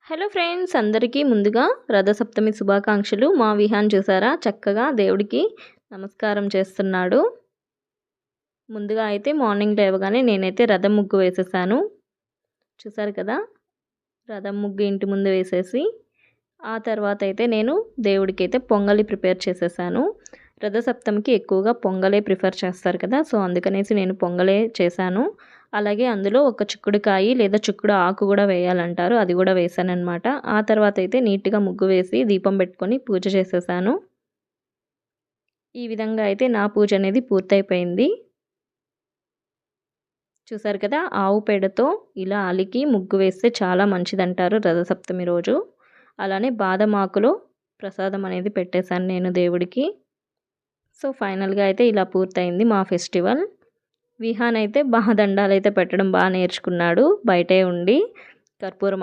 Hello friends, అందరికీ ముందుగా రథసప్తమి శుభాకాంక్షలు. మా విహాన్ చూసారా చక్కగా దేవుడికి నమస్కారం చేస్తున్నాడు. ముందుగా అయితే మార్నింగ్ లేవగానే నేనైతే రథం ముగ్గు వేసేసాను. చూసారు కదా, రథం ముగ్గు ఇంటి ముందు వేసేసి ఆ తర్వాత అయితే నేను దేవుడికి అయితే పొంగలి ప్రిపేర్ చేసేసాను. రథసప్తమికి ఎక్కువగా పొంగలే ప్రిఫర్ చేస్తారు కదా, సో అందుకనేసి నేను పొంగలే చేశాను. అలాగే అందులో ఒక చిక్కుడుకాయ లేదా చిక్కుడు ఆకు కూడా వేయాలంటారు, అది కూడా వేసానన్నమాట. ఆ తర్వాత అయితే నీట్గా ముగ్గు వేసి దీపం పెట్టుకొని పూజ చేసేసాను. ఈ విధంగా అయితే నా పూజ అనేది పూర్తయిపోయింది. చూసారు కదా, ఆవు పేడతో ఇలా అలికి ముగ్గు వేస్తే చాలా మంచిదంటారు రథసప్తమి రోజు. అలానే బాదం ఆకులో ప్రసాదం అనేది పెట్టేశాను నేను దేవుడికి. సో ఫైనల్గా అయితే ఇలా పూర్తయింది మా ఫెస్టివల్. విహాన్ అయితే దండాలు అయితే పెట్టడం బాగా నేర్చుకున్నాడు. బయటే ఉండి కర్పూరం